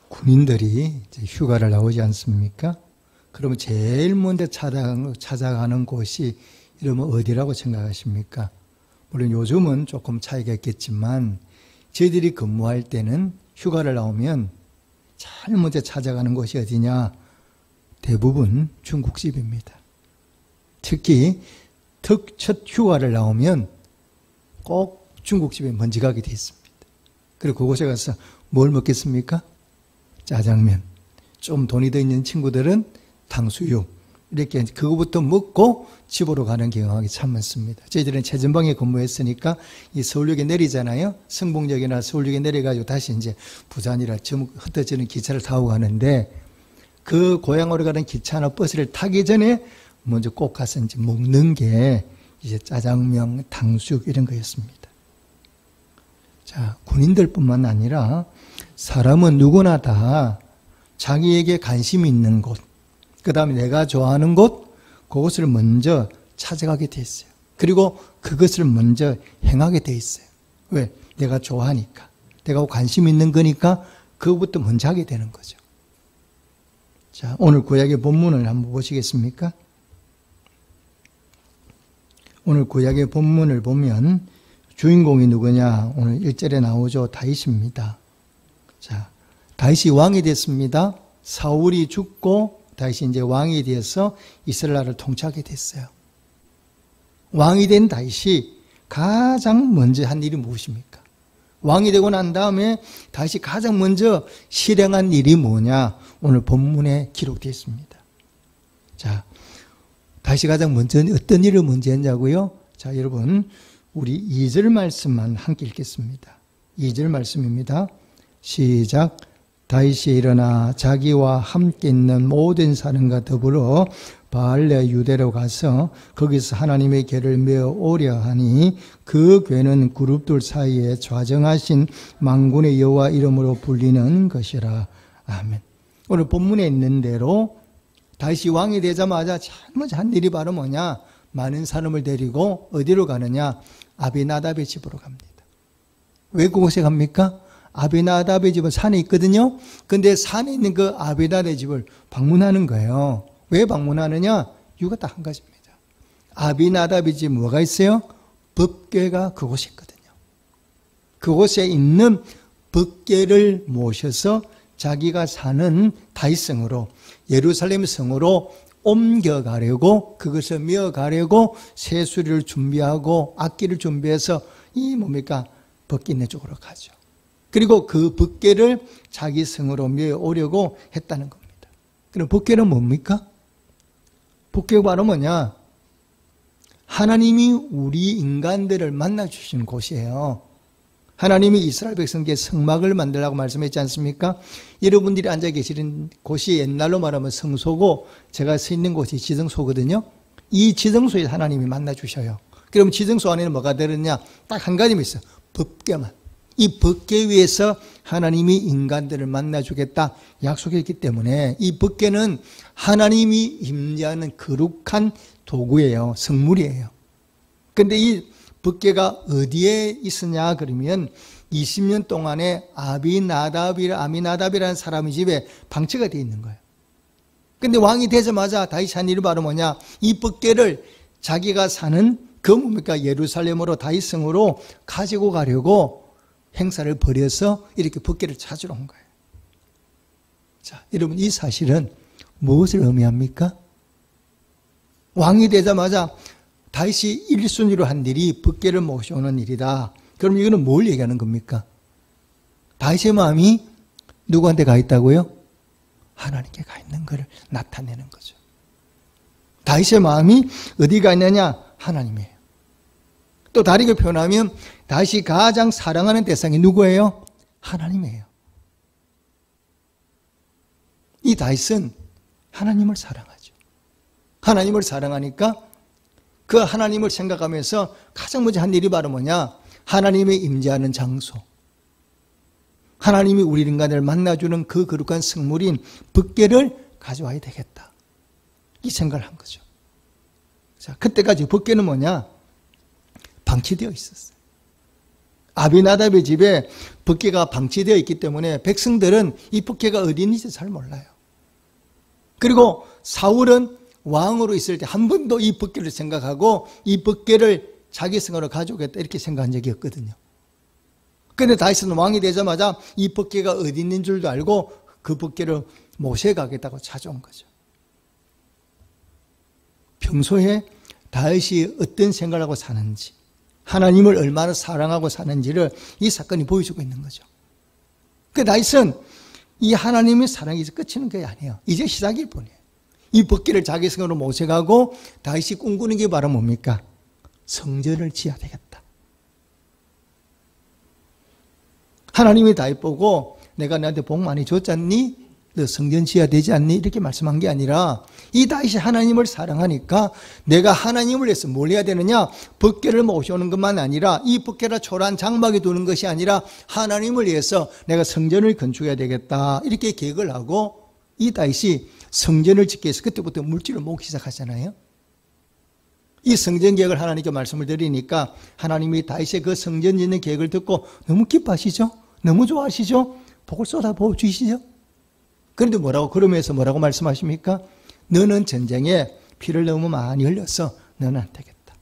군인들이 이제 휴가를 나오지 않습니까? 그러면 제일 먼저 찾아가는 곳이 이러면 어디라고 생각하십니까? 물론 요즘은 조금 차이가 있겠지만 저희들이 근무할 때는 휴가를 나오면 제일 먼저 찾아가는 곳이 어디냐? 대부분 중국집입니다. 특히 첫 휴가를 나오면 꼭 중국집에 먼저 가게 돼 있습니다. 그리고 그곳에 가서 뭘 먹겠습니까? 짜장면. 좀 돈이 더 있는 친구들은 탕수육. 이렇게 그거부터 먹고 집으로 가는 경향이 참 많습니다. 저희들은 최전방에 근무했으니까 이 서울역에 내리잖아요. 성봉역이나 서울역에 내려가지고 다시 이제 부산이라 흩어지는 기차를 타고 가는데 그 고향으로 가는 기차나 버스를 타기 전에 먼저 꼭 가서 이제 먹는 게 이제 짜장면, 탕수육 이런 거였습니다. 자, 군인들뿐만 아니라 사람은 누구나 다 자기에게 관심이 있는 곳, 그 다음에 내가 좋아하는 곳, 그것을 먼저 찾아가게 돼 있어요. 그리고 그것을 먼저 행하게 돼 있어요. 왜? 내가 좋아하니까. 내가 관심 있는 거니까 그것부터 먼저 하게 되는 거죠. 자, 오늘 구약의 본문을 한번 보시겠습니까? 오늘 구약의 본문을 보면 주인공이 누구냐? 오늘 1절에 나오죠. 다윗입니다. 자, 다윗이 왕이 됐습니다. 사울이 죽고 다윗이 이제 왕이 되어서 이스라엘을 통치하게 됐어요. 왕이 된 다윗이 가장 먼저 한 일이 무엇입니까? 왕이 되고 난 다음에 다윗이 가장 먼저 실행한 일이 뭐냐? 오늘 본문에 기록되어 있습니다. 자, 다윗이 가장 먼저 어떤 일을 먼저 했냐고요? 자, 여러분 우리 2절 말씀만 함께 읽겠습니다. 2절 말씀입니다. 시작. 다윗이 일어나 자기와 함께 있는 모든 사람과 더불어 바알레 유대로 가서 거기서 하나님의 궤를 메어 오려 하니 그 궤는 그룹들 사이에 좌정하신 만군의 여호와 이름으로 불리는 것이라. 아멘. 오늘 본문에 있는 대로 다윗이 왕이 되자마자 제일 먼저 한 일이 바로 뭐냐? 많은 사람을 데리고 어디로 가느냐? 아비나답의 집으로 갑니다. 왜 그곳에 갑니까? 아비나답의 집은 산에 있거든요. 근데 산에 있는 그 아비나답의 집을 방문하는 거예요. 왜 방문하느냐? 이유가 딱 한 가지입니다. 아비나답의 집 뭐가 있어요? 법궤가 그곳에 있거든요. 그곳에 있는 법궤를 모셔서 자기가 사는 다윗성으로 예루살렘 성으로 옮겨가려고 그것을 메어가려고 새수리를 준비하고 악기를 준비해서 이 뭡니까? 법궤네 쪽으로 가죠. 그리고 그 법궤를 자기 성으로 메어오려고 했다는 겁니다. 그럼 법궤는 뭡니까? 법궤가 바로 뭐냐? 하나님이 우리 인간들을 만나주시는 곳이에요. 하나님이 이스라엘 백성에게 성막을 만들라고 말씀했지 않습니까? 여러분들이 앉아 계시는 곳이 옛날로 말하면 성소고 제가 서 있는 곳이 지성소거든요. 이 지성소에 하나님이 만나주셔요. 그럼 지성소 안에는 뭐가 들었냐? 딱 한 가지만 있어요. 법궤만. 이 법궤 위에서 하나님이 인간들을 만나주겠다 약속했기 때문에 이 법궤는 하나님이 임재하는 거룩한 도구예요. 성물이에요. 그런데 이 법궤가 어디에 있으냐 그러면 20년 동안에 아미나답이라는 사람의 집에 방치가 되어 있는 거예요. 그런데 왕이 되자마자 다윗이 한 일이 바로 뭐냐? 이 법궤를 자기가 사는 그 뭡니까? 예루살렘으로 다윗성으로 가지고 가려고 행사를 벌여서 이렇게 법궤를 찾으러 온 거예요. 자, 여러분 이 사실은 무엇을 의미합니까? 왕이 되자마자 다윗이 1순위로 한 일이 법궤를 모셔오는 일이다. 그럼 이거는 뭘 얘기하는 겁니까? 다윗의 마음이 누구한테 가 있다고요? 하나님께 가 있는 것을 나타내는 거죠. 다윗의 마음이 어디 가 있느냐? 하나님이에요. 또 다르게 표현하면 다윗이 가장 사랑하는 대상이 누구예요? 하나님이에요. 이 다윗은 하나님을 사랑하죠. 하나님을 사랑하니까 그 하나님을 생각하면서 가장 먼저 한 일이 바로 뭐냐? 하나님의 임재하는 장소. 하나님이 우리 인간을 만나주는 그 거룩한 성물인 법궤를 가져와야 되겠다. 이 생각을 한 거죠. 자, 그때까지 법궤는 뭐냐? 방치되어 있었어요. 아비나답의 집에 법궤가 방치되어 있기 때문에 백성들은 이 법궤가 어디 있는지 잘 몰라요. 그리고 사울은 왕으로 있을 때 한 번도 이 법궤를 생각하고 이 법궤를 자기 성으로 가져오겠다 이렇게 생각한 적이 없거든요. 그런데 다윗은 왕이 되자마자 이 법궤가 어디 있는 줄도 알고 그 법궤를 모세가 하겠다고 찾아온 거죠. 평소에 다윗이 어떤 생각을 하고 사는지, 하나님을 얼마나 사랑하고 사는지를 이 사건이 보여주고 있는 거죠. 그 다윗은 이 하나님의 사랑이 이제 끝이는 게 아니에요. 이제 시작일 뿐이에요. 이 법궤를 자기 성으로 모셔가고 다윗이 꿈꾸는 게 바로 뭡니까? 성전을 지어야 되겠다. 하나님이 다윗 보고 내가 너한테 복 많이 줬잖니? 너 성전 지어야 되지 않니? 이렇게 말씀한 게 아니라 이 다윗이 하나님을 사랑하니까 내가 하나님을 위해서 뭘 해야 되느냐? 법궤를 모셔오는 것만 아니라 이 법궤를 초라한 장막에 두는 것이 아니라 하나님을 위해서 내가 성전을 건축해야 되겠다. 이렇게 계획을 하고 이 다윗이 성전을 짓기 위해서 그때부터 물질을 모으기 시작하잖아요. 이 성전 계획을 하나님께 말씀을 드리니까 하나님이 다윗의 그 성전 짓는 계획을 듣고 너무 기뻐하시죠? 너무 좋아하시죠? 복을 쏟아부어 주시죠? 그런데 그러면서 뭐라고 말씀하십니까? 너는 전쟁에 피를 너무 많이 흘려서 너는 안 되겠다.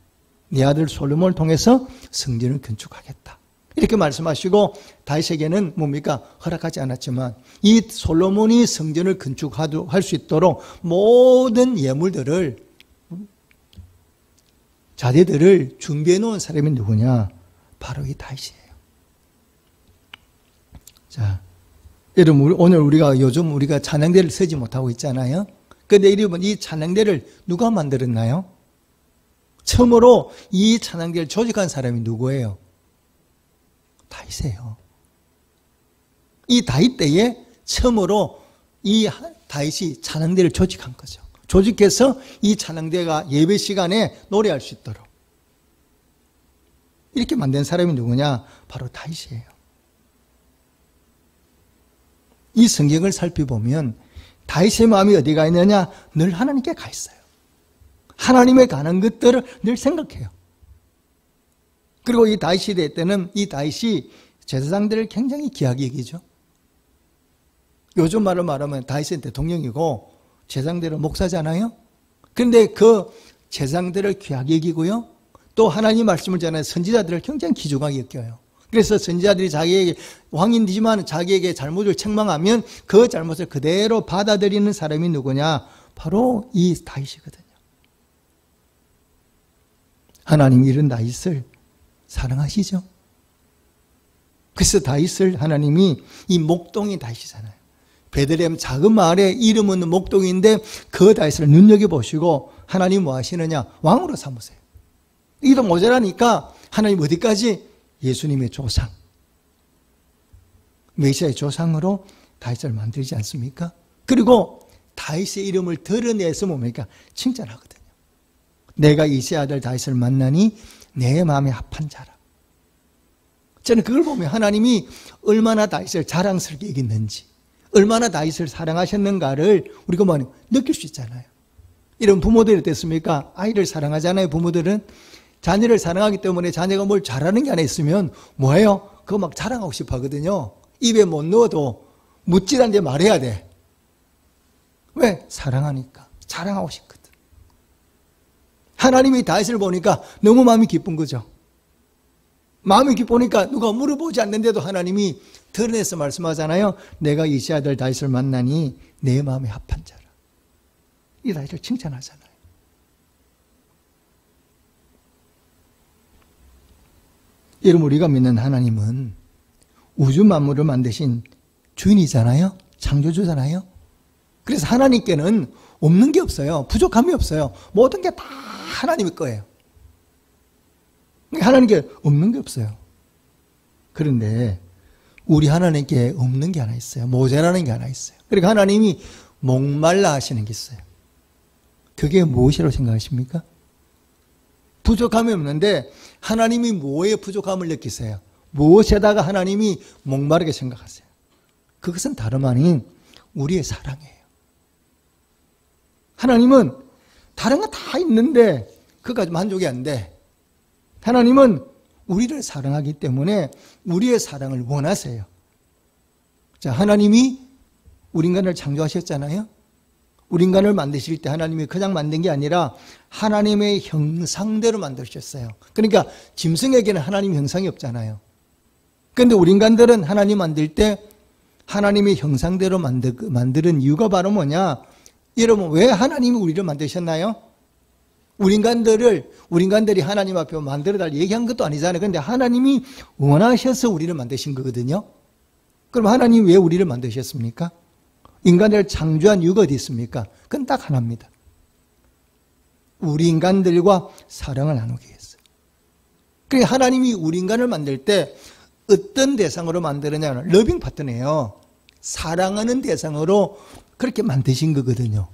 네 아들 솔로몬을 통해서 성전을 건축하겠다. 이렇게 말씀하시고 다윗에게는 뭡니까? 허락하지 않았지만 이 솔로몬이 성전을 건축할 수 있도록 모든 예물들을 자재들을 준비해 놓은 사람이 누구냐? 바로 이 다윗이에요. 자, 여러분 오늘 요즘 우리가 찬양대를 서지 못하고 있잖아요. 그런데 여러분 이 찬양대를 누가 만들었나요? 처음으로 이 찬양대를 조직한 사람이 누구예요? 다윗이에요. 이 다윗 때에 처음으로 이 다윗이 찬양대를 조직한 거죠. 조직해서 이 찬양대가 예배 시간에 노래할 수 있도록 이렇게 만든 사람이 누구냐? 바로 다윗이에요. 이 성경을 살펴보면 다윗의 마음이 어디가 있느냐? 늘 하나님께 가 있어요. 하나님에 관한 것들을 늘 생각해요. 그리고 이 다윗 시대 때는 이 다윗이 제사장들을 굉장히 귀하게 여기죠. 요즘 말로 말하면 다윗은 대통령이고 제사장들은 목사잖아요. 그런데 그 제사장들을 귀하게 여기고요. 또 하나님 말씀을 전하는 선지자들을 굉장히 귀중하게 여겨요. 그래서 선지자들이 자기에게 왕인이지만 자기에게 잘못을 책망하면 그 잘못을 그대로 받아들이는 사람이 누구냐? 바로 이 다윗이거든요. 하나님이 이런 다윗을 사랑하시죠? 그래서 다윗을 하나님이 이 목동이 다윗이잖아요. 베들레헴 작은 마을에 이름 없는 목동인데 그 다윗을 눈여겨보시고 하나님 뭐 하시느냐? 왕으로 삼으세요. 이도 모자라니까 하나님 어디까지? 예수님의 조상, 메시아의 조상으로 다윗을 만들지 않습니까? 그리고 다윗의 이름을 드러내서 뭡니까? 칭찬하거든요. 내가 이새의 아들 다윗을 만나니 내 마음에 합한 자라. 저는 그걸 보면 하나님이 얼마나 다윗을 자랑스럽게 여겼는지, 얼마나 다윗을 사랑하셨는가를 우리가 느낄 수 있잖아요. 이런 부모들이 어땠습니까? 아이를 사랑하잖아요. 부모들은 자녀를 사랑하기 때문에 자녀가 뭘 잘하는 게 하나 있으면 뭐예요? 그거 막 자랑하고 싶어 하거든요. 입에 못 넣어도 묻지단데 말해야 돼. 왜? 사랑하니까. 자랑하고 싶거든. 하나님이 다윗을 보니까 너무 마음이 기쁜 거죠. 마음이 기쁘니까 누가 물어보지 않는데도 하나님이 드러내서 말씀하잖아요. 내가 이새의 아들 다윗을 만나니 내 마음에 합한 자라. 이 다윗을 칭찬하잖아요. 여러분 우리가 믿는 하나님은 우주 만물을 만드신 주인이잖아요. 창조주잖아요. 그래서 하나님께는 없는 게 없어요. 부족함이 없어요. 모든 게 다 하나님의 거예요. 하나님께 없는 게 없어요. 그런데 우리 하나님께 없는 게 하나 있어요. 모자라는 게 하나 있어요. 그러니까 하나님이 목말라 하시는 게 있어요. 그게 무엇이라고 생각하십니까? 부족함이 없는데 하나님이 뭐에 부족함을 느끼세요? 무엇에다가 하나님이 목마르게 생각하세요? 그것은 다름 아닌 우리의 사랑이에요. 하나님은 다른 거 다 있는데 그것까지 만족이 안 돼. 하나님은 우리를 사랑하기 때문에 우리의 사랑을 원하세요. 자, 하나님이 우리 인간을 창조하셨잖아요. 우리 인간을 만드실 때 하나님이 그냥 만든 게 아니라 하나님의 형상대로 만드셨어요. 그러니까 짐승에게는 하나님 형상이 없잖아요. 그런데 우리 인간들은 하나님 만들 때 하나님의 형상대로 만드는 이유가 바로 뭐냐? 여러분, 왜 하나님이 우리를 만드셨나요? 우리 인간들이 하나님 앞에 만들어달 얘기한 것도 아니잖아요. 그런데 하나님이 원하셔서 우리를 만드신 거거든요. 그럼 하나님이 왜 우리를 만드셨습니까? 인간을 창조한 이유가 어디 있습니까? 그건 딱 하나입니다. 우리 인간들과 사랑을 나누기 위해서. 그러니까 하나님이 우리 인간을 만들 때 어떤 대상으로 만드느냐는 러빙 파트너예요. 사랑하는 대상으로 그렇게 만드신 거거든요.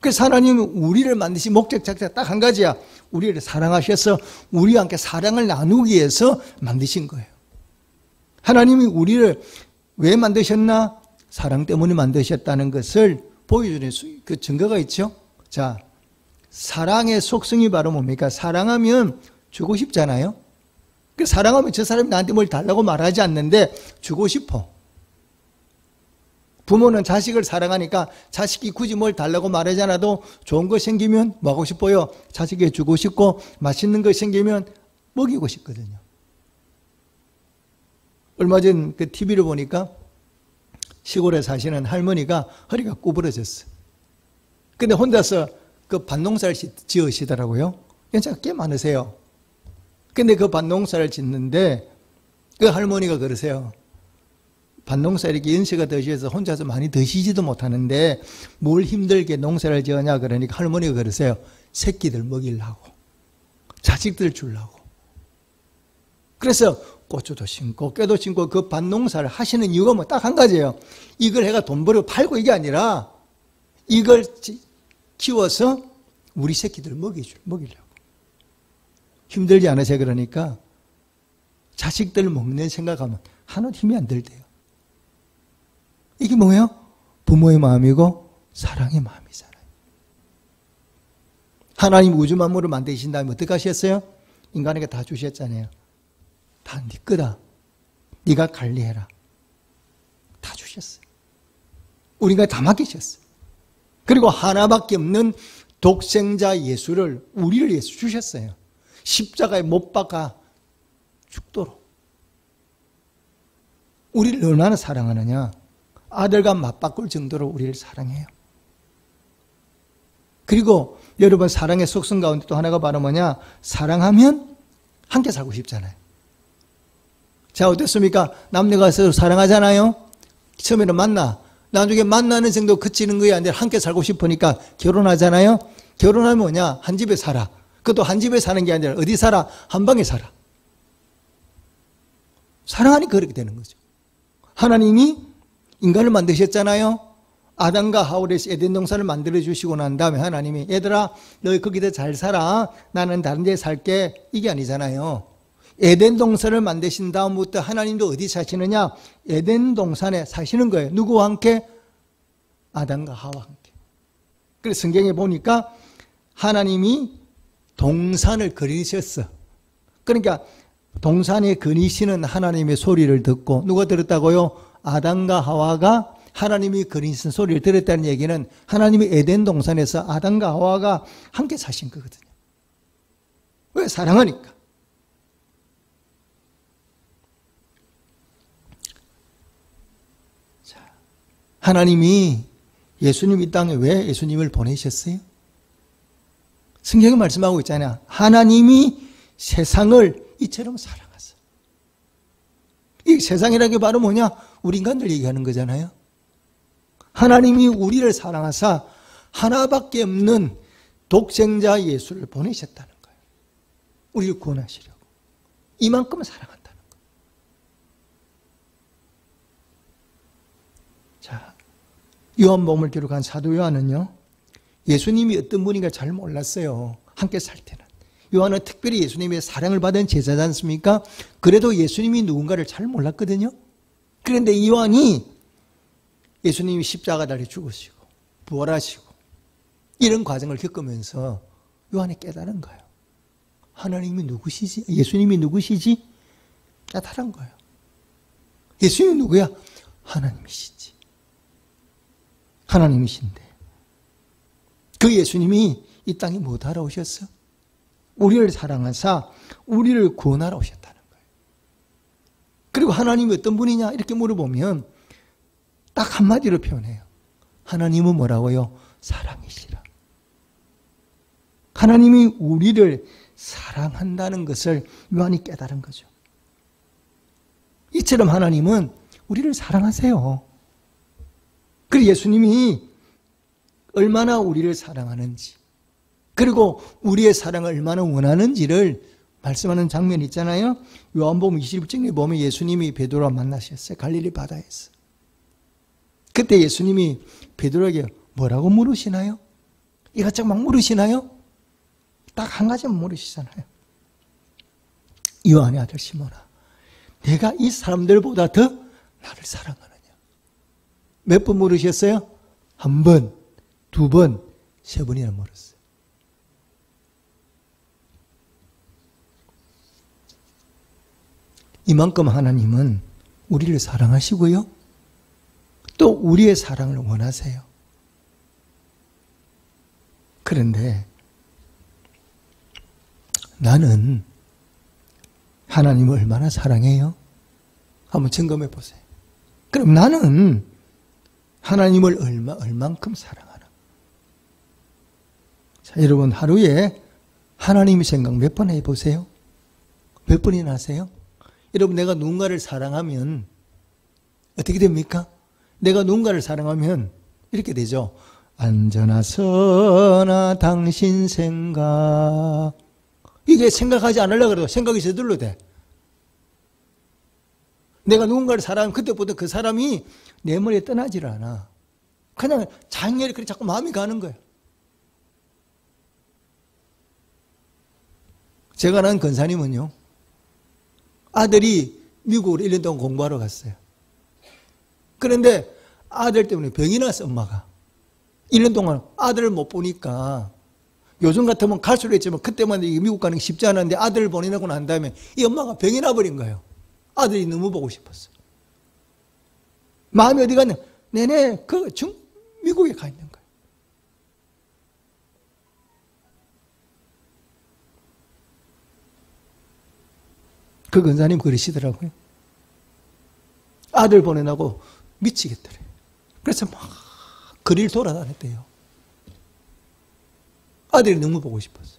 그래서 하나님은 우리를 만드신 목적 자체가 딱 한 가지야. 우리를 사랑하셔서 우리와 함께 사랑을 나누기 위해서 만드신 거예요. 하나님이 우리를 왜 만드셨나? 사랑 때문에 만드셨다는 것을 보여주는 그 증거가 있죠. 자, 사랑의 속성이 바로 뭡니까? 사랑하면 주고 싶잖아요. 사랑하면 저 사람이 나한테 뭘 달라고 말하지 않는데 주고 싶어. 부모는 자식을 사랑하니까 자식이 굳이 뭘 달라고 말하지 않아도 좋은 거 생기면 뭐 하고 싶어요? 자식에게 주고 싶고 맛있는 거 생기면 먹이고 싶거든요. 얼마 전 그 TV를 보니까 시골에 사시는 할머니가 허리가 구부러졌어. 근데 혼자서 그 밭농사를 지으시더라고요. 연차가 꽤 많으세요. 근데 그 밭농사를 짓는데 그 할머니가 그러세요. 밭농사 이렇게 연세가 드셔서 혼자서 많이 드시지도 못하는데 뭘 힘들게 농사를 지으냐 그러니까 할머니가 그러세요. 새끼들 먹이려고, 자식들 주려고. 그래서 고추도 심고 깨도 심고 그 밭농사를 하시는 이유가 뭐 딱 한 가지예요. 이걸 해가 돈 벌어 팔고 이게 아니라 이걸 키워서 우리 새끼들 먹이려고. 힘들지 않으세요? 그러니까 자식들 먹는 생각하면 하나도 힘이 안 들대요. 이게 뭐예요? 부모의 마음이고 사랑의 마음이잖아요. 하나님 우주 만물을 만드신 다음에 어떻게 하셨어요? 인간에게 다 주셨잖아요. 다 네 거다. 네가 관리해라. 다 주셨어요. 우리가 다 맡기셨어요. 그리고 하나밖에 없는 독생자 예수를 우리를 위해서 주셨어요. 십자가에 못 박아 죽도록. 우리를 얼마나 사랑하느냐. 아들과 맞바꿀 정도로 우리를 사랑해요. 그리고 여러분 사랑의 속성 가운데 또 하나가 바로 뭐냐. 사랑하면 함께 살고 싶잖아요. 자, 어떻습니까? 남녀가 서로 사랑하잖아요. 처음에는 만나. 나중에 만나는 정도 그치는 거에 아니라 함께 살고 싶으니까 결혼하잖아요. 결혼하면 뭐냐? 한 집에 살아. 그것도 한 집에 사는 게 아니라 어디 살아? 한 방에 살아. 사랑하니까 그렇게 되는 거죠. 하나님이 인간을 만드셨잖아요. 아담과 하울의 에덴 동산을 만들어 주시고 난 다음에 하나님이 얘들아 너희 거기다 잘 살아. 나는 다른 데 살게. 이게 아니잖아요. 에덴 동산을 만드신 다음부터 하나님도 어디 사시느냐? 에덴 동산에 사시는 거예요. 누구와 함께? 아담과 하와와 함께. 그래서 성경에 보니까 하나님이 동산을 그리셨어. 그러니까 동산에 그리시는 하나님의 소리를 듣고 누가 들었다고요? 아담과 하와가 하나님이 그리신 소리를 들었다는 얘기는 하나님이 에덴 동산에서 아담과 하와가 함께 사신 거거든요. 왜? 사랑하니까. 하나님이 예수님 이 땅에 왜 예수님을 보내셨어요? 성경이 말씀하고 있잖아요. 하나님이 세상을 이처럼 사랑하사. 이 세상이라는 게 바로 뭐냐? 우리 인간들 얘기하는 거잖아요. 하나님이 우리를 사랑하사 하나밖에 없는 독생자 예수를 보내셨다는 거예요. 우리를 구원하시려고. 이만큼 사랑한다는 거예요. 자, 요한복음을 기록한 사도 요한은요. 예수님이 어떤 분인가 잘 몰랐어요. 함께 살 때는. 요한은 특별히 예수님의 사랑을 받은 제자지 않습니까? 그래도 예수님이 누군가를 잘 몰랐거든요. 그런데 이 요한이 예수님이 십자가 달려 죽으시고 부활하시고 이런 과정을 겪으면서 요한이 깨달은 거예요. 하나님이 누구시지? 예수님이 누구시지? 깨달은 거예요. 예수님이 누구야? 하나님이시지. 하나님이신데 그 예수님이 이 땅에 뭐 하러 오셨어? 우리를 사랑하사 우리를 구원하러 오셨다는 거예요. 그리고 하나님이 어떤 분이냐 이렇게 물어보면 딱 한마디로 표현해요. 하나님은 뭐라고요? 사랑이시라. 하나님이 우리를 사랑한다는 것을 요한이 깨달은 거죠. 이처럼 하나님은 우리를 사랑하세요. 그리고 예수님이 얼마나 우리를 사랑하는지, 그리고 우리의 사랑을 얼마나 원하는지를 말씀하는 장면이 있잖아요. 요한복음 20장에 보면 예수님이 베드로와 만나셨어요. 갈릴리 바다에서. 그때 예수님이 베드로에게 뭐라고 물으시나요? 이것저것 막 물으시나요? 딱 한 가지만 물으시잖아요. 요한의 아들 시몬아, 내가 이 사람들보다 더 나를 사랑하느냐? 몇 번 물으셨어요? 한 번, 두 번, 세 번이나 물었어요. 이만큼 하나님은 우리를 사랑하시고요. 또 우리의 사랑을 원하세요. 그런데 나는 하나님을 얼마나 사랑해요? 한번 점검해 보세요. 그럼 나는 하나님을 얼만큼 사랑하나? 자, 여러분 하루에 하나님 생각 몇 번 해보세요? 몇 번이나 하세요? 여러분 내가 누군가를 사랑하면 어떻게 됩니까? 내가 누군가를 사랑하면 이렇게 되죠. 안전하 선하 당신 생각. 이게 생각하지 않으려고 해도 생각이 저절로 돼. 내가 누군가를 사랑하면 그때부터 그 사람이 내 머리에 떠나지를 않아. 그냥 자연히 그렇게 자꾸 마음이 가는 거예요. 제가 아는 권사님은요, 아들이 미국으로 1년 동안 공부하러 갔어요. 그런데 아들 때문에 병이 났어, 엄마가. 1년 동안 아들을 못 보니까, 요즘 같으면 갈 수도 있지만 그때만 미국 가는 게 쉽지 않았는데 아들을 보내고 난 다음에 이 엄마가 병이 나버린 거예요. 아들이 너무 보고 싶었어. 마음이 어디 갔냐? 내내 미국에 가 있는 거예요. 그 권사님 그러시더라고요. 아들 보내라고 미치겠더래요. 그래서 막 거리를 돌아다녔대요. 아들이 너무 보고 싶었어.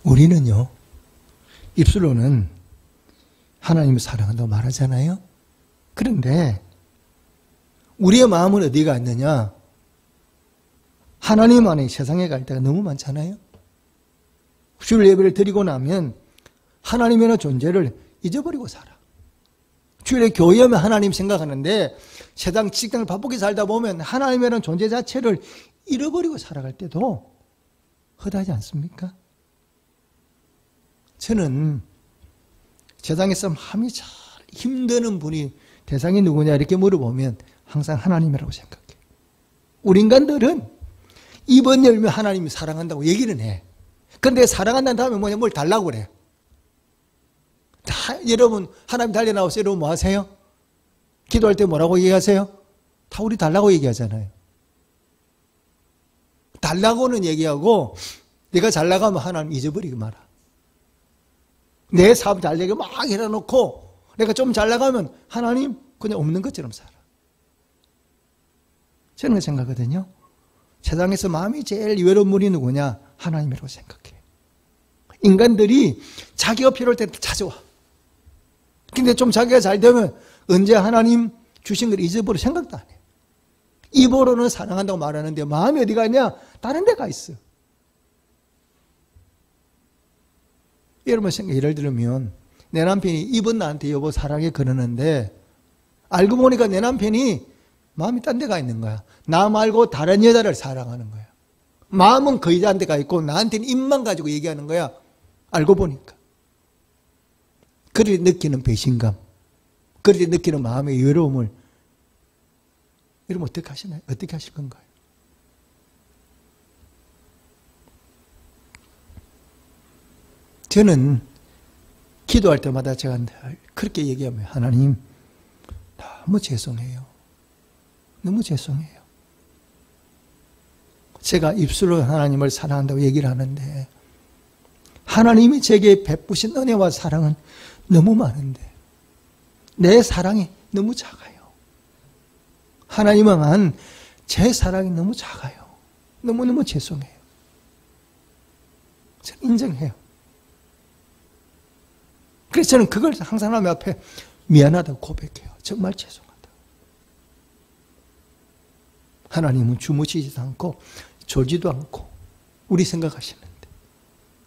우리는요, 입술로는 하나님을 사랑한다고 말하잖아요. 그런데 우리의 마음은 어디가 있느냐? 하나님 안에 세상에 갈 때가 너무 많잖아요. 주일 예배를 드리고 나면 하나님의 존재를 잊어버리고 살아. 주일에 교회 오면 하나님 생각하는데 세상 직장을 바쁘게 살다 보면 하나님이라는 존재 자체를 잃어버리고 살아갈 때도 허다하지 않습니까? 저는 세상에서 마음이 잘 힘드는 분이 대상이 누구냐 이렇게 물어보면 항상 하나님이라고 생각해요. 우리 인간들은 입은 열면 하나님이 사랑한다고 얘기는 해. 근데 사랑한다는 다음에 뭐냐, 뭘 달라고 그래. 여러분 하나님 달려 나와서 여러분 뭐 하세요? 기도할 때 뭐라고 얘기하세요? 다 우리 달라고 얘기하잖아요. 달라고는 얘기하고 내가 잘 나가면 하나님 잊어버리고 말아. 내 사업 잘 되게 막 해놔놓고 내가 좀 잘 나가면 하나님 그냥 없는 것처럼 살아. 저는 그 생각하거든요. 세상에서 마음이 제일 외로운 분이 누구냐? 하나님이라고 생각해. 인간들이 자기가 필요할 때 찾아와. 근데 좀 자기가 잘 되면 언제 하나님 주신 걸 잊어버려 생각도 안 해. 입으로는 사랑한다고 말하는데 마음이 어디가 있냐? 다른 데가 있어. 여러분 생각 예를 들면 내 남편이 입은 나한테 여보 사랑해 그러는데 알고 보니까 내 남편이 마음이 딴 데가 있는 거야. 나 말고 다른 여자를 사랑하는 거야. 마음은 그 여자한테 가 있고 나한테는 입만 가지고 얘기하는 거야. 알고 보니까. 그럴 때 느끼는 배신감, 그럴 때 느끼는 마음의 외로움을 여러분 어떻게 하시나요? 어떻게 하실 건가요? 저는 기도할 때마다 제가 그렇게 얘기하면 하나님 너무 죄송해요. 너무 죄송해요. 제가 입술로 하나님을 사랑한다고 얘기를 하는데 하나님이 제게 베푸신 은혜와 사랑은 너무 많은데 내 사랑이 너무 작아요. 하나님은 제 사랑이 너무 작아요. 너무너무 죄송해요. 저는 인정해요. 그래서 저는 그걸 항상 하나님 앞에 미안하다고 고백해요. 정말 죄송하다. 하나님은 주무시지도 않고 졸지도 않고 우리 생각하시는데,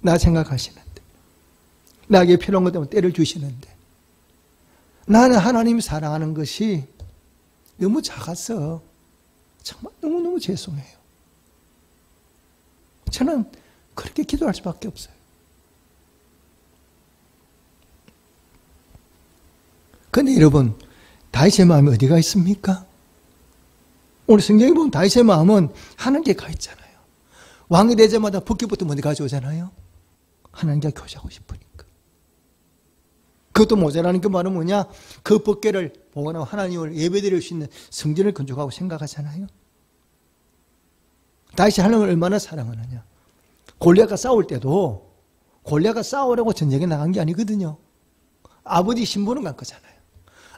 나 생각하시는데, 나에게 필요한 것 때문에 때를 주시는데 나는 하나님이 사랑하는 것이 너무 작아서 정말 너무너무 죄송해요. 저는 그렇게 기도할 수밖에 없어요. 그런데 여러분, 다윗의 마음이 어디가 있습니까? 오늘 성경에 보면 다윗의 마음은 하나님께 가 있잖아요. 왕이 되자마자 붓기부터 먼저 가져오잖아요. 하나님과 교제하고 싶으니까. 그것도 모자라는 그 말은 뭐냐? 그 법궤를 보관하고 하나님을 예배드릴 수 있는 성전을 건축하고 생각하잖아요. 다윗이 하나님을 얼마나 사랑하느냐. 골리앗과 싸울 때도 골리앗과 싸우려고 전쟁에 나간 게 아니거든요. 아버지 심부름 간 거잖아요.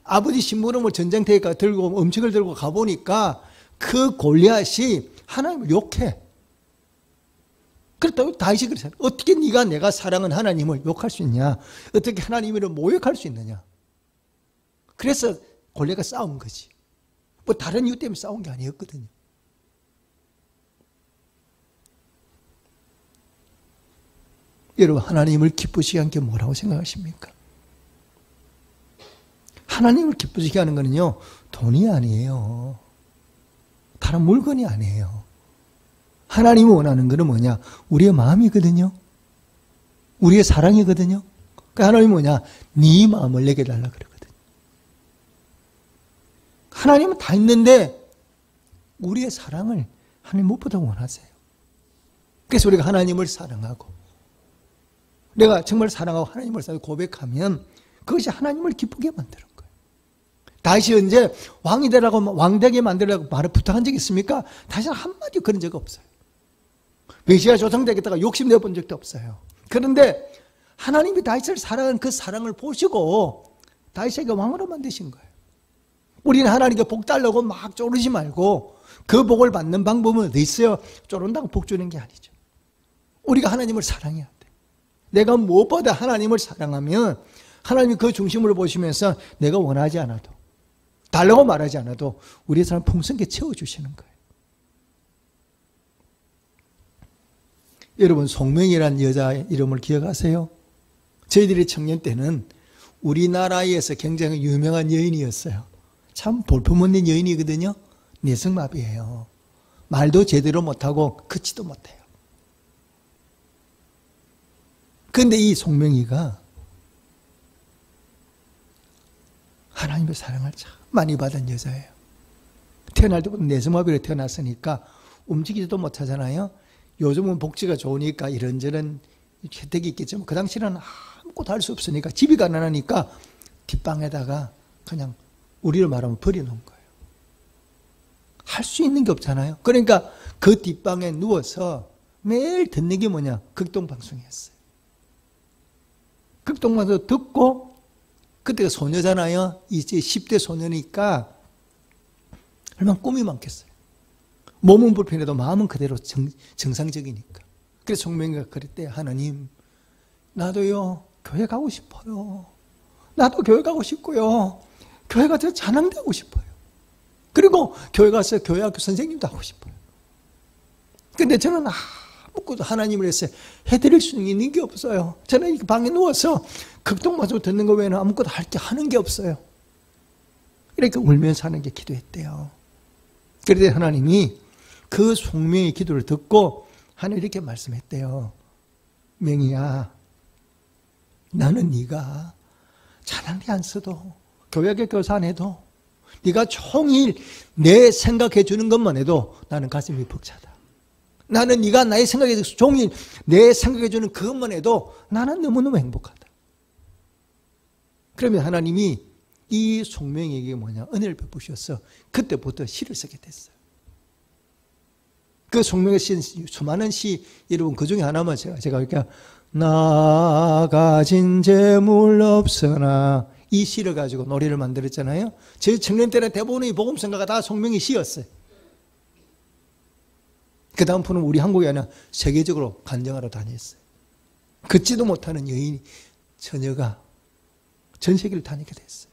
아버지 심부름을 전쟁터에 들고 음식을 들고 가보니까 그 골리앗이 하나님을 욕해. 그렇다고 다윗이 그랬어요. 어떻게 네가 내가 사랑하는 하나님을 욕할 수 있냐? 어떻게 하나님을 모욕할 수 있느냐? 그래서 골리앗과 싸운 거지. 뭐 다른 이유 때문에 싸운 게 아니었거든요. 여러분, 하나님을 기쁘시게 하는 게 뭐라고 생각하십니까? 하나님을 기쁘시게 하는 거는요, 돈이 아니에요. 다른 물건이 아니에요. 하나님이 원하는 것은 뭐냐? 우리의 마음이거든요. 우리의 사랑이거든요. 그러니까 하나님이 뭐냐? 네 마음을 내게 달라 그러거든요. 하나님은 다 있는데 우리의 사랑을 하나님 무엇보다 원하세요. 그래서 우리가 하나님을 사랑하고 내가 정말 사랑하고 하나님을 사랑하고 고백하면 그것이 하나님을 기쁘게 만드는 거예요. 다윗이 언제 왕이 되라고 왕되게 만들라고 말을 부탁한 적이 있습니까? 다윗은 한마디 그런 적 없어요. 메시아 조성되겠다가 욕심내본 적도 없어요. 그런데 하나님이 다윗을 사랑한 그 사랑을 보시고 다윗에게 왕으로 만드신 거예요. 우리는 하나님께 복 달라고 막 쪼르지 말고 그 복을 받는 방법은 어디 있어요? 쪼른다고 복 주는 게 아니죠. 우리가 하나님을 사랑해야 돼. 내가 무엇보다 하나님을 사랑하면 하나님이 그 중심으로 보시면서 내가 원하지 않아도 달라고 말하지 않아도 우리의 삶을 풍성하게 채워주시는 거예요. 여러분, 송명이라는 여자의 이름을 기억하세요? 저희들이 청년 때는 우리나라에서 굉장히 유명한 여인이었어요. 참 볼품없는 여인이거든요. 내성마비예요. 말도 제대로 못하고 걷지도 못해요. 그런데 이 송명이가 하나님의 사랑을 참 많이 받은 여자예요. 태어날 때부터 내성마비로 태어났으니까 움직이지도 못하잖아요. 요즘은 복지가 좋으니까 이런저런 혜택이 있겠지만 그 당시에는 아무것도 할 수 없으니까 집이 가난하니까 뒷방에다가 그냥 우리를 말하면 버려놓은 거예요. 할 수 있는 게 없잖아요. 그러니까 그 뒷방에 누워서 매일 듣는 게 뭐냐? 극동방송이었어요. 극동방송 듣고 그때가 소녀잖아요. 이제 10대 소녀니까 얼마나 꿈이 많겠어요. 몸은 불편해도 마음은 그대로 정상적이니까. 그래서 송명이가 그랬대요. 하나님, 나도요 교회 가고 싶어요. 나도 교회 가고 싶고요. 교회 가서 찬양도 하고 싶어요. 그리고 교회 가서 교회학교 선생님도 하고 싶어요. 근데 저는 아무것도 하나님을 해서 해드릴 수 있는 게 없어요. 저는 이 방에 누워서 극동방송 듣는 거 외에는 아무것도 하는 게 없어요. 이렇게 울면서 하는 게 기도했대요. 그런데 하나님이 그 송명의 기도를 듣고 하나님 이렇게 말씀했대요. 명희야, 나는 네가 찬양대 안 써도 교회학교 교사 안 해도 네가 종일 내 생각해 주는 것만 해도 나는 가슴이 벅차다. 나는 네가 나의 생각에 종일 내 생각해 주는 그것만 해도 나는 너무너무 행복하다. 그러면 하나님이 이 송명에게 뭐냐? 은혜를 베푸셔서 그때부터 시를 쓰게 됐어요. 그 송명의 시, 수많은 시, 여러분 그 중에 하나만 제가 이렇게 나 가진 재물 없으나 이 시를 가지고 노래를 만들었잖아요. 저희 청년 때는 대부분의 복음성가가 다 송명의 시였어요. 그 다음 분은 우리 한국이 아니라 세계적으로 간증하러 다녔어요. 걷지도 못하는 여인이, 처녀가 전 세계를 다니게 됐어요.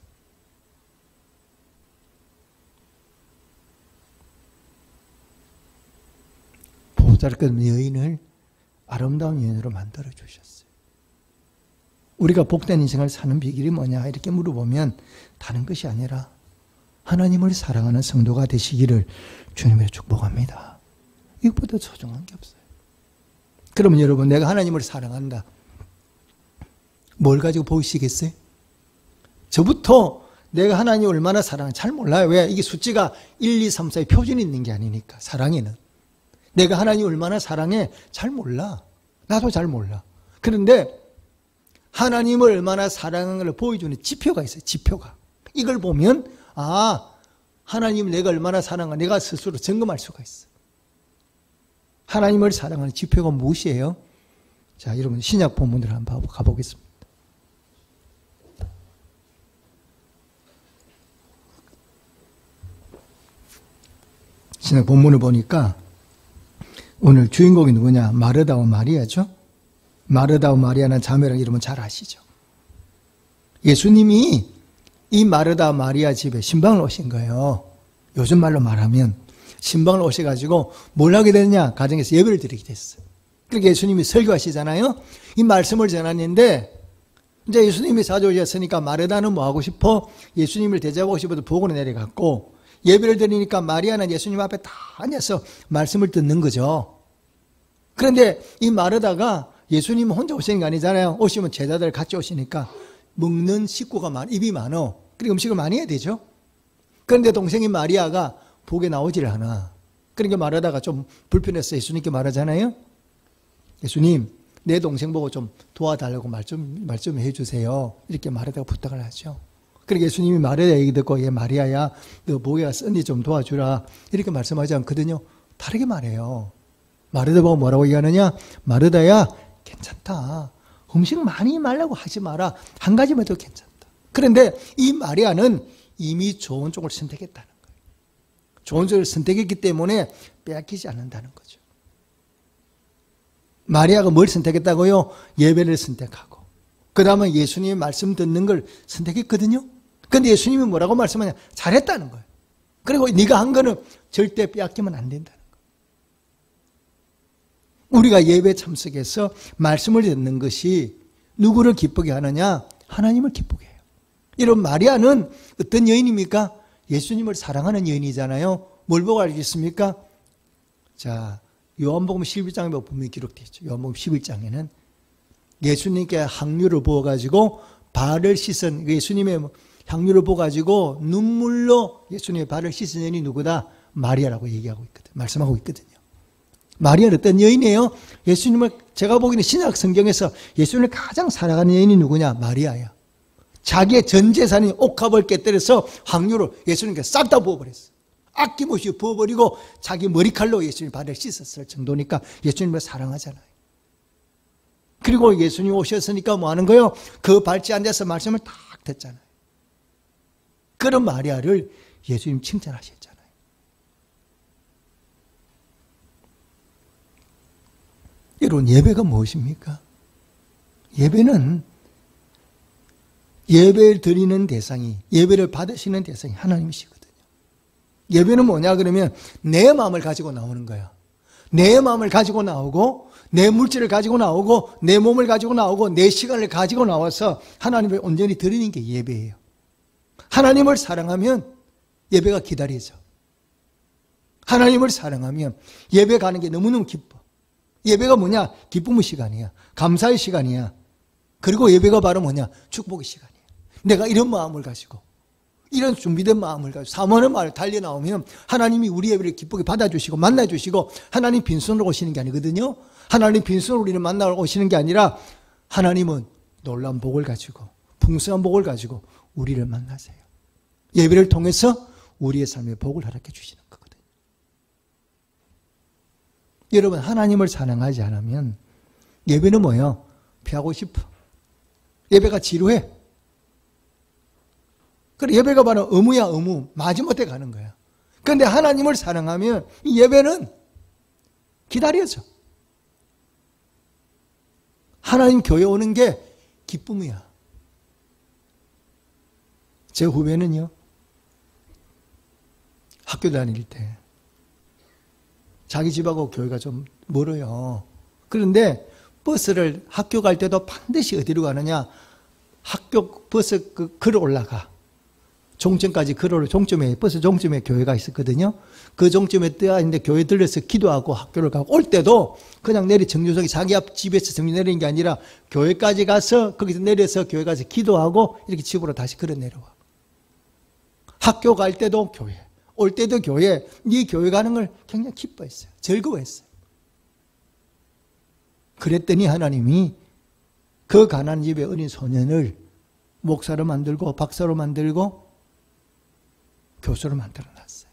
보잘것없는 여인을 아름다운 여인으로 만들어 주셨어요. 우리가 복된 인생을 사는 비결이 뭐냐 이렇게 물어보면 다른 것이 아니라 하나님을 사랑하는 성도가 되시기를 주님으로 축복합니다. 이것보다 소중한 게 없어요. 그러면 여러분, 내가 하나님을 사랑한다. 뭘 가지고 보이시겠어요? 저부터 내가 하나님을 얼마나 사랑하는지 잘 몰라요. 왜? 이게 숫자가 1, 2, 3, 4의 표준이 있는 게 아니니까. 사랑에는. 내가 하나님을 얼마나 사랑해? 잘 몰라. 나도 잘 몰라. 그런데 하나님을 얼마나 사랑하는 걸 보여주는 지표가 있어요. 지표가. 이걸 보면 하나님을 내가 얼마나 사랑하는가 내가 스스로 점검할 수가 있어요. 하나님을 사랑하는 지표가 무엇이에요? 자, 여러분 신약 본문을 한번 가보겠습니다. 신약 본문을 보니까 오늘 주인공이 누구냐? 마르다와 마리아죠. 마르다와 마리아는 자매라는 이름은 잘 아시죠. 예수님이 이 마르다 마리아 집에 신방을 오신 거예요. 요즘 말로 말하면 신방을 오셔가지고 뭘 하게 됐냐? 가정에서 예배를 드리게 됐어요. 그러니까 예수님이 설교하시잖아요. 이 말씀을 전하는데 이제 예수님이 찾아오셨으니까 마르다는 뭐 하고 싶어? 예수님을 대접하고 싶어서 보고는 내려갔고, 예배를 드리니까 마리아는 예수님 앞에 다 앉아서 말씀을 듣는 거죠. 그런데 이 마르다가 예수님 혼자 오시는 게 아니잖아요. 오시면 제자들 같이 오시니까 먹는 식구가 입이 많어. 그러니까 음식을 많이 해야 되죠. 그런데 동생인 마리아가 복에 나오질 않아. 그러니까 마르다가 좀 불편해서 예수님께 말하잖아요. 예수님, 내 동생 보고 좀 도와달라고 말 좀 해주세요. 이렇게 마르다가 부탁을 하죠. 그러니까 예수님이 마르다 얘기 듣고, 얘 마리아야, 너 목에 쓴디 좀 도와주라. 이렇게 말씀하지 않거든요. 다르게 말해요. 마르다 보고 뭐라고 얘기하느냐? 마르다야, 괜찮다. 음식 많이 말라고 하지 마라. 한 가지만 해도 괜찮다. 그런데 이 마리아는 이미 좋은 쪽을 선택했다는 거예요. 좋은 쪽을 선택했기 때문에 빼앗기지 않는다는 거죠. 마리아가 뭘 선택했다고요? 예배를 선택하고, 그 다음에 예수님의 말씀 듣는 걸 선택했거든요. 그런데 예수님이 뭐라고 말씀하냐? 잘했다는 거예요. 그리고 네가 한 거는 절대 빼앗기면 안 된다는 거예요. 우리가 예배 참석해서 말씀을 듣는 것이 누구를 기쁘게 하느냐? 하나님을 기쁘게 해요. 이런 마리아는 어떤 여인입니까? 예수님을 사랑하는 여인이잖아요. 뭘 보고 알겠습니까? 자, 요한복음 11장에 보면 기록되어 있죠. 요한복음 11장에는 예수님께 향유를 부어가지고 발을 씻은, 예수님의 향유를 부어가지고 눈물로 예수님의 발을 씻은 여인이 누구다? 마리아라고 얘기하고 있거든. 말씀하고 있거든요. 마리아는 어떤 여인이에요? 예수님을, 제가 보기에는 신약 성경에서 예수님을 가장 사랑하는 여인이 누구냐? 마리아야. 자기의 전 재산인 옥합을 깨뜨려서 향유를 예수님께 싹 다 부어버렸어. 아낌없이 부어버리고 자기 머리칼로 예수님 발을 씻었을 정도니까 예수님을 사랑하잖아요. 그리고 예수님 오셨으니까 뭐 하는 거예요? 그 발치에 앉아서 말씀을 딱 듣잖아요. 그런 마리아를 예수님 칭찬하셨잖아요. 여러분, 예배가 무엇입니까? 예배는 예배를 드리는 대상이, 예배를 받으시는 대상이 하나님이시거든요. 예배는 뭐냐 그러면 내 마음을 가지고 나오는 거야. 내 마음을 가지고 나오고, 내 물질을 가지고 나오고, 내 몸을 가지고 나오고, 내 시간을 가지고 나와서 하나님을 온전히 드리는 게 예배예요. 하나님을 사랑하면 예배가 기다려져. 하나님을 사랑하면 예배 가는 게 너무너무 기뻐. 예배가 뭐냐? 기쁨의 시간이야. 감사의 시간이야. 그리고 예배가 바로 뭐냐? 축복의 시간이야. 내가 이런 마음을 가지고, 이런 준비된 마음을 가지고 사모하는 마음을 달려 나오면 하나님이 우리 예배를 기쁘게 받아주시고 만나주시고 하나님 빈손으로 오시는 게 아니거든요. 하나님 빈손으로 우리를 만나러 오시는 게 아니라 하나님은 놀라운 복을 가지고 풍성한 복을 가지고 우리를 만나세요. 예배를 통해서 우리의 삶에 복을 허락해 주시는 거거든요. 여러분 하나님을 사랑하지 않으면 예배는 뭐예요? 피하고 싶어. 예배가 지루해. 그래 예배가 바로 의무야 의무. 마지못해 가는 거야. 그런데 하나님을 사랑하면 이 예배는 기다려져. 하나님 교회 오는 게 기쁨이야. 제 후배는요. 학교 다닐 때 자기 집하고 교회가 좀 멀어요. 그런데 버스를 학교 갈 때도 반드시 어디로 가느냐? 학교 버스 걸어 올라가. 종점까지 걸어 종점에 버스 종점에 교회가 있었거든요. 그 종점에 떠야 있는데 교회 들려서 기도하고 학교를 가고 올 때도 그냥 내리 정류장에 자기 앞 집에서 정류 내리는 게 아니라 교회까지 가서 거기서 내려서 교회 가서 기도하고 이렇게 집으로 다시 걸어 내려와. 학교 갈 때도 교회, 올 때도 교회, 네 교회 가는 걸 굉장히 기뻐했어요. 즐거워했어요. 그랬더니 하나님이 그 가난한 집의 어린 소년을 목사로 만들고 박사로 만들고 교수로 만들어놨어요.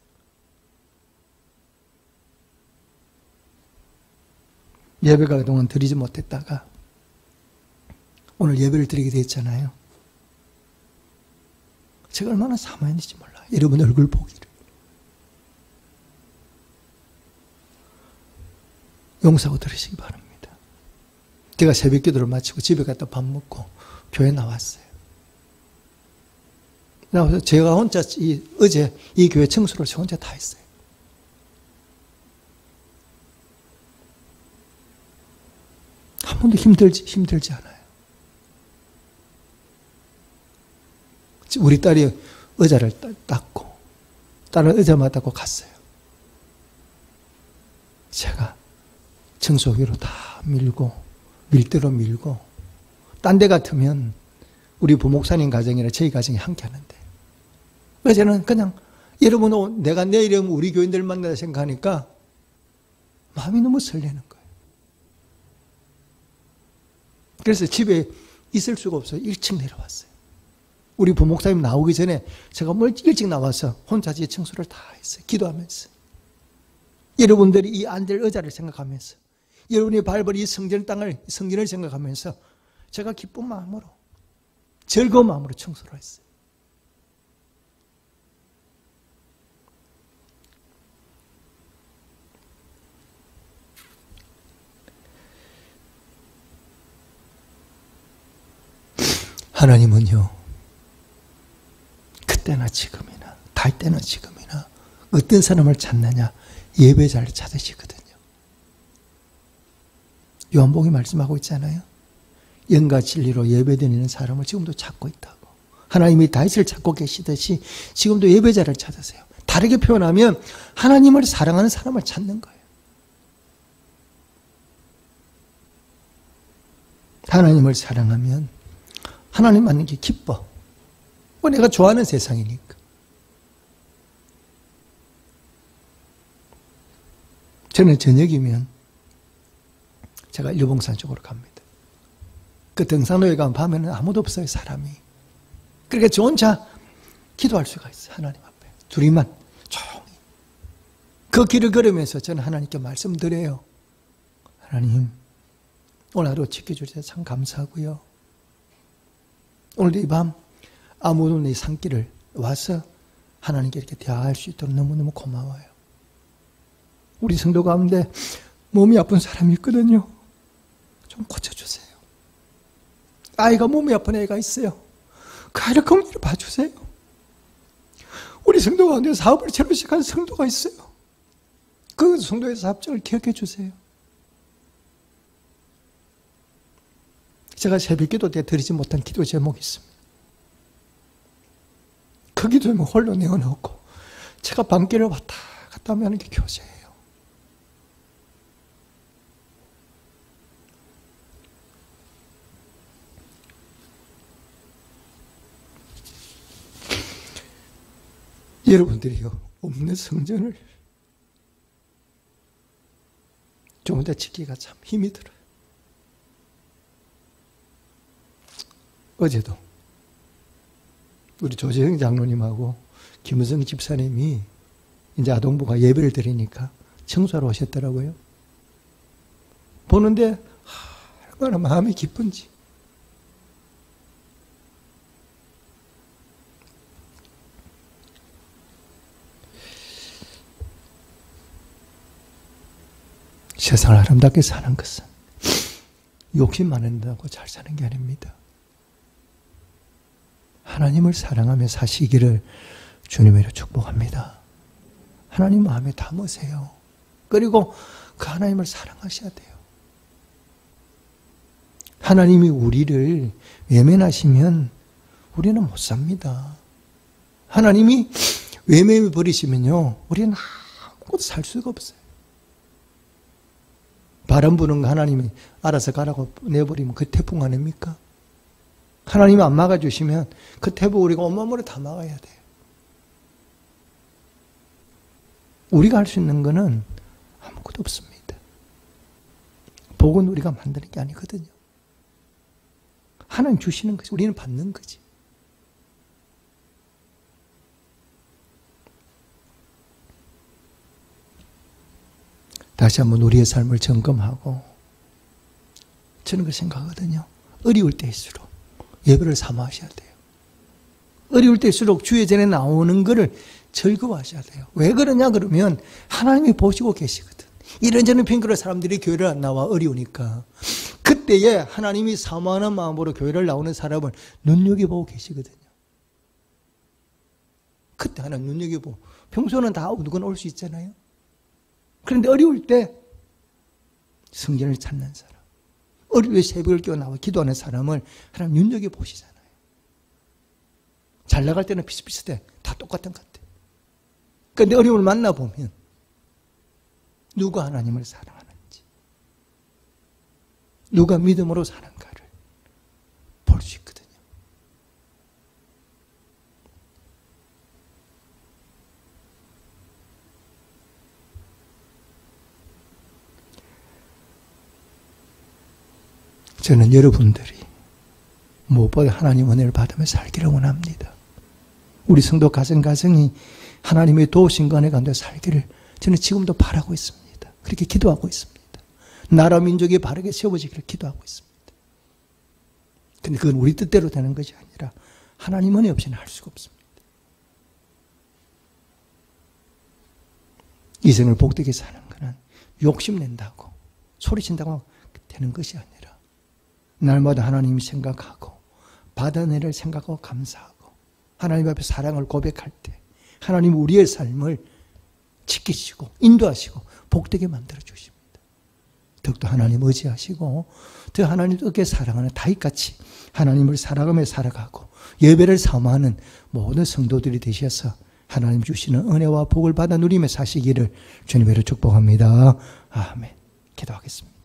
예배가 그동안 드리지 못했다가 오늘 예배를 드리게 됐잖아요. 제가 얼마나 사모했는지 몰라요. 여러분 얼굴 보기를. 용서하고 들으시기 바랍니다. 제가 새벽 기도를 마치고 집에 갔다 밥 먹고 교회 나왔어요. 나와서 제가 혼자 어제 이 교회 청소를 저 혼자 다 했어요. 한 번도 힘들지 않아요. 우리 딸이 의자를 닦고 딸은 의자만 닦고 갔어요. 제가 청소기로 다 밀고 밀대로 밀고 딴 데 같으면 우리 부목사님 가정이나 저희 가정이 함께 하는데 어제는 그냥 여러분 내가 내일 우리 교인들 만나다 생각하니까 마음이 너무 설레는 거예요. 그래서 집에 있을 수가 없어요. 1층 내려왔어요. 우리 부목사님 나오기 전에 제가 일찍 나와서 혼자 제 청소를 다 했어요. 기도하면서. 여러분들이 이 앉을 의자를 생각하면서 여러분이 밟을 이 성전을 생각하면서 제가 기쁜 마음으로 즐거운 마음으로 청소를 했어요. 하나님은요. 그때나 지금이나 달 때나 지금이나 어떤 사람을 찾느냐 예배자를 찾으시거든요. 요한복음이 말씀하고 있잖아요. 영과 진리로 예배드리는 사람을 지금도 찾고 있다고. 하나님이 다윗을 찾고 계시듯이 지금도 예배자를 찾으세요. 다르게 표현하면 하나님을 사랑하는 사람을 찾는 거예요. 하나님을 사랑하면 하나님 만난 게 기뻐. 내가 좋아하는 세상이니까. 저는 저녁이면 제가 일봉산 쪽으로 갑니다. 그 등산로에 가면 밤에는 아무도 없어요, 사람이. 그러니까 저 혼자 기도할 수가 있어요, 하나님 앞에. 둘이만 조용히. 그 길을 걸으면서 저는 하나님께 말씀드려요. 하나님, 오늘 하루 지켜주셔서 참 감사하고요. 오늘도 이 밤 아무도 내 산길을 와서 하나님께 이렇게 대화할 수 있도록 너무너무 고마워요. 우리 성도 가운데 몸이 아픈 사람이 있거든요. 좀 고쳐주세요. 아이가 몸이 아픈 애가 있어요. 그 아이를 긍휼히 봐주세요. 우리 성도 가운데 사업을 새로 시작한 성도가 있어요. 그 성도의 사업장을 기억해 주세요. 제가 새벽 기도 때 드리지 못한 기도 제목이 있습니다. 그 기도는 홀로 내어놓고 제가 밤길을 왔다 갔다 하면 하는 게 교제예요. 여러분들이 없는 성전을 좀 혼자 지키기가 참 힘이 들어요. 어제도 우리 조재형 장로님하고 김우성 집사님이 이제 아동부가 예배를 드리니까 청소하러 오셨더라고요. 보는데 얼마나 마음이 기쁜지. 세상을 아름답게 사는 것은 욕심 많은다고 잘 사는 게 아닙니다. 하나님을 사랑하며 사시기를 주님으로 축복합니다. 하나님 마음에 담으세요. 그리고 그 하나님을 사랑하셔야 돼요. 하나님이 우리를 외면하시면 우리는 못 삽니다. 하나님이 외면해 버리시면요, 우리는 아무것도 살 수가 없어요. 바람 부는 거 하나님이 알아서 가라고 내버리면 그 태풍 아닙니까? 하나님이 안 막아주시면 그 태풍 우리가 온몸으로 다 막아야 돼요. 우리가 할 수 있는 거는 아무것도 없습니다. 복은 우리가 만드는 게 아니거든요. 하나님 주시는 거지. 우리는 받는 거지. 다시 한번 우리의 삶을 점검하고, 저는 그 생각하거든요. 어려울 때일수록 예배를 사모하셔야 돼요. 어려울 때일수록 주의 전에 나오는 것을 즐거워하셔야 돼요. 왜 그러냐 그러면 하나님이 보시고 계시거든. 이런저런 핑계로 사람들이 교회를 안 나와 어려우니까. 그때에 하나님이 사모하는 마음으로 교회를 나오는 사람을 눈여겨보고 계시거든요. 그때 하나님 눈여겨보고. 평소는 다 누구나 올 수 있잖아요. 그런데 어려울 때 성전을 찾는 사람, 어려울 때 새벽을 깨어 나와 기도하는 사람을 하나님 눈여겨보시잖아요. 잘 나갈 때는 비슷비슷해. 다 똑같은 것 같아. 그런데 어려움을 만나보면 누가 하나님을 사랑하는지, 누가 믿음으로 사는가를 볼 수 있거든요. 저는 여러분들이 무엇보다 하나님 은혜를 받으며 살기를 원합니다. 우리 성도 가정이 하나님의 도우신 그 은혜 가운데 살기를 저는 지금도 바라고 있습니다. 그렇게 기도하고 있습니다. 나라 민족이 바르게 세워지기를 기도하고 있습니다. 근데 그건 우리 뜻대로 되는 것이 아니라 하나님 은혜 없이는 할 수가 없습니다. 이생을 복되게 사는 것은 욕심낸다고 소리친다고 되는 것이 아니라 날마다 하나님이 생각하고 받은 은혜를 생각하고 감사하고 하나님 앞에 사랑을 고백할 때 하나님 우리의 삶을 지키시고 인도하시고 복되게 만들어 주십니다. 더욱더 하나님 의지하시고 더 하나님 뜨겁게 사랑하는 다윗같이 하나님을 사랑하며 살아가고 예배를 사모하는 모든 성도들이 되셔서 하나님 주시는 은혜와 복을 받아 누리며 사시기를 주님으로 축복합니다. 아멘. 기도하겠습니다.